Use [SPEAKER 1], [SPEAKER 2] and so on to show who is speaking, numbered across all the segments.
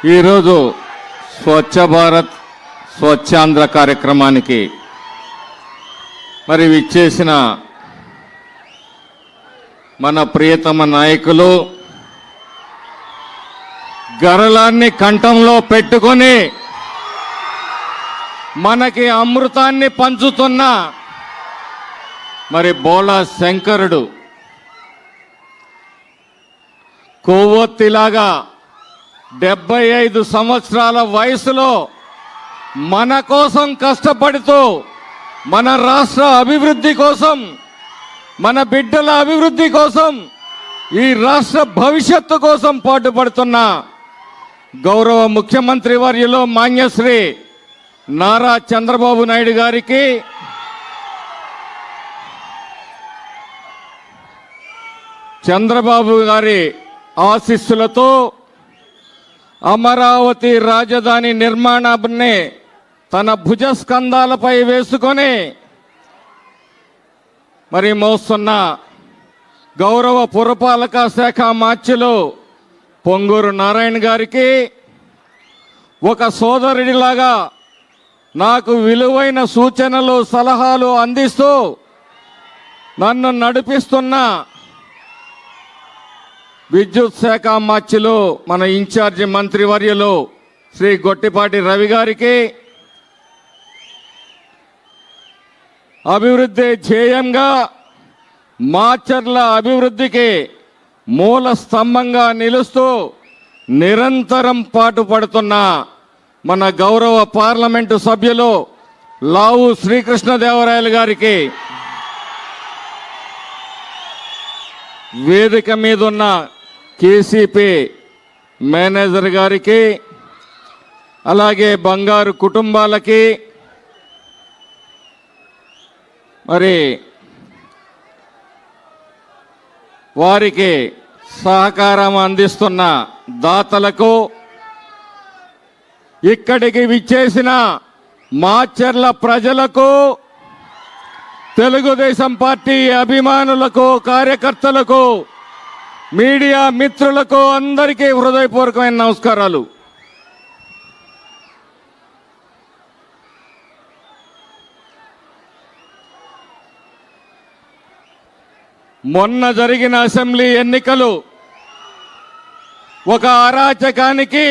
[SPEAKER 1] ఈరోజు స్వచ్ఛ భారత్ స్వచ్ఛాంధ్ర కార్యక్రమానికి మరి విచ్చేసిన మన ప్రియతమ నాయకులు గరళాన్ని కంఠంలో పెట్టుకొని మనకి అమృతాన్ని పంచుతున్న మరి బోళా శంకరుడు కొవ్వొత్తిలాగా 75 సంవత్సరాల వయసులో మన కోసం కష్టపడుతూ మన రాష్ట్ర అభివృద్ధి కోసం మన బిడ్డల అభివృద్ధి కోసం ఈ రాష్ట్ర భవిష్యత్తు కోసం పాటుపడుతున్న గౌరవ ముఖ్యమంత్రి వర్యులు మాన్యశ్రీ నారా చంద్రబాబు నాయుడు గారికి చంద్రబాబు గారి ఆశీస్సులతో అమరావతి రాజధాని నిర్మాణాన్ని తన భుజస్కంధాలపై వేసుకొని మరి మోస్తున్న గౌరవ పురపాలక శాఖ మాత్యులు పొంగూరు నారాయణ గారికి ఒక సోదరుడిలాగా నాకు విలువైన సూచనలు సలహాలు అందిస్తూ నన్ను నడిపిస్తున్న విద్యుత్ శాఖ మాత్యులు మన ఇన్ఛార్జి మంత్రివర్యులు శ్రీ గొట్టిపాటి రవి గారికి అభివృద్ధి ధ్యేయంగా మాచర్ల అభివృద్ధికి మూల స్తంభంగా నిలుస్తూ నిరంతరం పాటుపడుతున్న మన గౌరవ పార్లమెంటు సభ్యులు లావు శ్రీకృష్ణదేవరాయలు గారికి వేదిక మీద ఉన్న కేసీపీ మేనేజర్ గారికి అలాగే బంగారు కుటుంబాలకి మరి వారికి సహకారం అందిస్తున్న దాతలకు ఇక్కడికి విచ్చేసిన మాచర్ల ప్రజలకు తెలుగుదేశం పార్టీ అభిమానులకు కార్యకర్తలకు మీడియా మిత్రులకు అందరికీ హృదయపూర్వకమైన నమస్కారాలు. మొన్న జరిగిన అసెంబ్లీ ఎన్నికలు ఒక అరాచకానికి,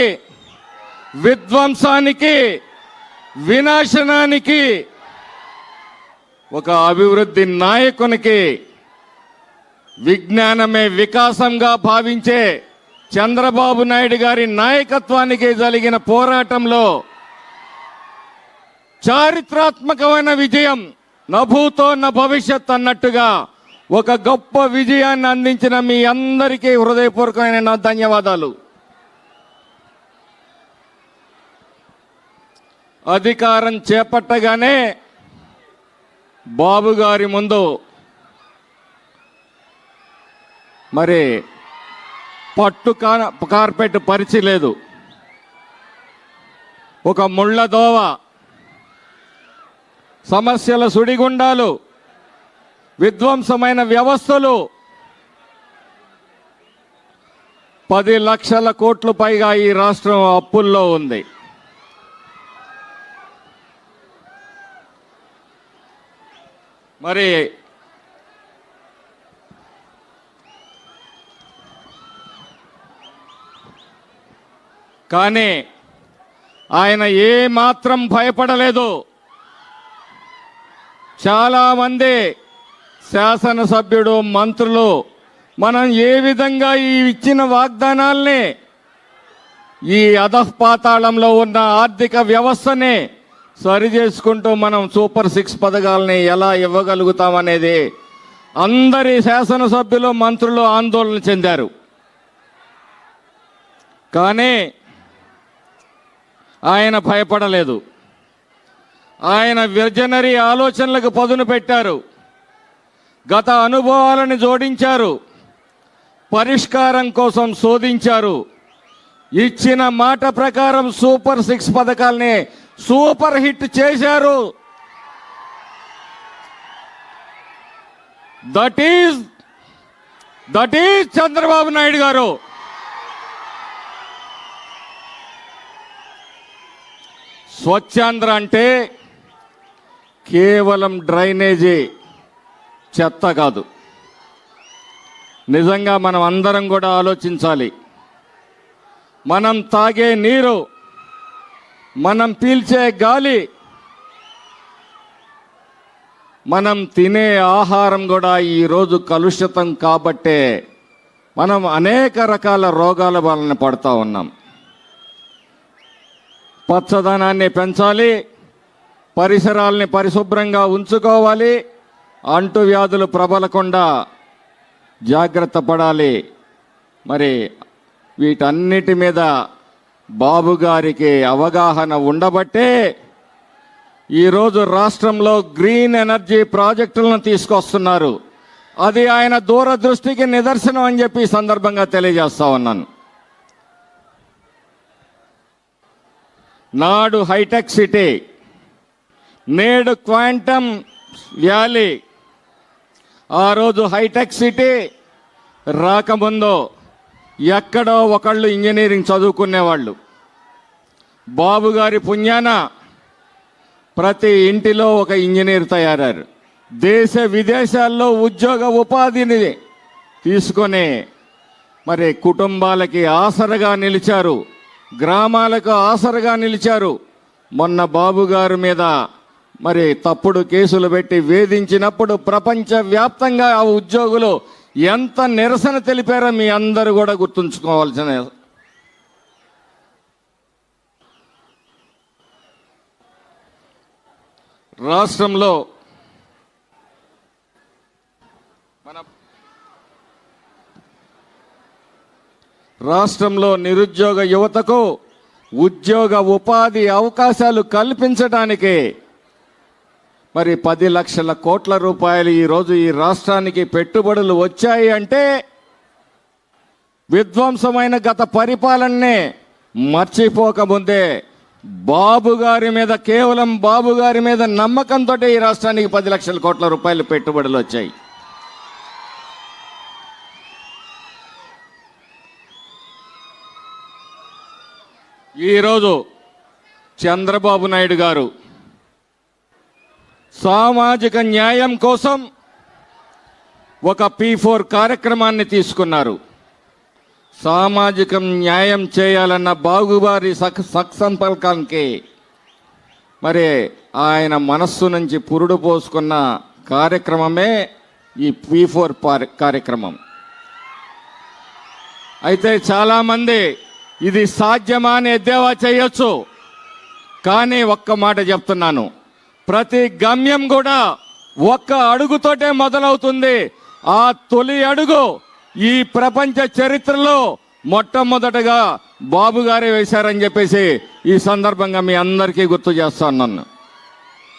[SPEAKER 1] విధ్వంసానికి, వినాశనానికి, ఒక అభివృద్ధి నాయకునికి, విజ్ఞానమే వికాసంగా భావించే చంద్రబాబు నాయుడు గారి నాయకత్వానికి జరిగిన పోరాటంలో చారిత్రాత్మకమైన విజయం, నభూతో న భవిష్యత్ అన్నట్టుగా ఒక గొప్ప విజయాన్ని అందించిన మీ అందరికీ హృదయపూర్వకమైన ధన్యవాదాలు. అధికారం చేపట్టగానే బాబు గారి ముందు మరి పట్టు కార్పెట్ పరిచిలేదు, ఒక ముళ్ళ దోవ, సమస్యల సుడిగుండాలు, విధ్వంసమైన వ్యవస్థలు, 10 లక్షల కోట్లు పైగా ఈ రాష్ట్రం అప్పుల్లో ఉంది. మరి కానీ ఆయన ఏ మాత్రం భయపడలేదు. చాలా మంది శాసనసభ్యుడు, మంత్రులు మనం ఏ విధంగా ఈ ఇచ్చిన వాగ్దానాల్ని, ఈ అధఃపాతాళంలో ఉన్న ఆర్థిక వ్యవస్థని సరి చేసుకుంటూ మనం సూపర్ 6 పథకాలని ఎలా ఇవ్వగలుగుతామనేది అందరి శాసనసభ్యులు, మంత్రులు ఆందోళన చెందారు. కానీ ఆయన భయపడలేదు. ఆయన విజనరీ ఆలోచనలకు పదును పెట్టారు, గత అనుభవాలను జోడించారు, పరిష్కారం కోసం శోధించారు. ఇచ్చిన మాట ప్రకారం సూపర్ 6 పథకాల్ని సూపర్ హిట్ చేశారు. దట్ ఈజ్ చంద్రబాబు నాయుడు గారు. స్వచ్ఛాంధ్ర అంటే కేవలం డ్రైనేజీ చెత్త కాదు. నిజంగా మనం అందరం కూడా ఆలోచించాలి. మనం తాగే నీరు, మనం పీల్చే గాలి, మనం తినే ఆహారం కూడా ఈరోజు కలుషితం కాబట్టే మనం అనేక రకాల రోగాల వలన పడుతూ ఉన్నాం. పచ్చదనాన్ని పెంచాలి, పరిసరాల్ని పరిశుభ్రంగా ఉంచుకోవాలి, అంటువ్యాధులు ప్రబలకుండా జాగ్రత్త పడాలి. మరి వీటన్నిటి మీద బాబు గారికి అవగాహన ఉండబట్టే ఈరోజు రాష్ట్రంలో గ్రీన్ ఎనర్జీ ప్రాజెక్టులను తీసుకొస్తున్నారు. అది ఆయన దూరదృష్టికి నిదర్శనం అని చెప్పి ఈ సందర్భంగా తెలియజేస్తా ఉన్నాను. నాడు హైటెక్ సిటీ, నేడు క్వాంటమ్ వ్యాలీ. ఆ రోజు హైటెక్ సిటీ రాకముందు ఎక్కడో ఒకళ్ళు ఇంజనీరింగ్ చదువుకునేవాళ్ళు. బాబు గారి పుణ్యాన ప్రతి ఇంటిలో ఒక ఇంజనీర్ తయారయ్యారు. దేశ విదేశాల్లో ఉద్యోగ ఉపాధిని తీసుకొని మరి కుటుంబాలకి ఆసరగా నిలిచారు, గ్రామాలకు ఆసరగా నిలిచారు. మొన్న బాబు గారి మీద మరి తప్పుడు కేసులు పెట్టి వేధించినప్పుడు ప్రపంచవ్యాప్తంగా ఆ ఉద్యోగులు ఎంత నిరసన తెలిపారో మీ అందరూ కూడా గుర్తుంచుకోవాల్సిన. రాష్ట్రంలో నిరుద్యోగ యువతకు ఉద్యోగ ఉపాధి అవకాశాలు కల్పించడానికి మరి 10 లక్షల కోట్ల రూపాయలు ఈరోజు ఈ రాష్ట్రానికి పెట్టుబడులు వచ్చాయి అంటే విధ్వంసమైన గత పరిపాలననే మర్చిపోకముందే బాబు గారి మీద, కేవలం బాబు గారి మీద నమ్మకంతో ఈ రాష్ట్రానికి 10 లక్షల కోట్ల రూపాయలు పెట్టుబడులు వచ్చాయి. ఈరోజు చంద్రబాబు నాయుడు గారు సామాజిక న్యాయం కోసం ఒక P4 కార్యక్రమాన్ని తీసుకున్నారు. సామాజిక న్యాయం చేయాలన్న బాబుగారి సత్సంకల్పానికి మరి ఆయన మనస్సు నుంచి పురుడు పోసుకున్న కార్యక్రమమే ఈ P4 కార్యక్రమం. అయితే చాలామంది ఇది సాధ్యమా అని ఎద్దేవా చేయొచ్చు, కానీ ఒక్క మాట చెప్తున్నాను, ప్రతి గమ్యం కూడా ఒక్క అడుగుతోటే మొదలవుతుంది. ఆ తొలి అడుగు ఈ ప్రపంచ చరిత్రలో మొట్టమొదటగా బాబు గారే వేశారని చెప్పేసి ఈ సందర్భంగా మీ అందరికీ గుర్తు చేస్తున్నాను.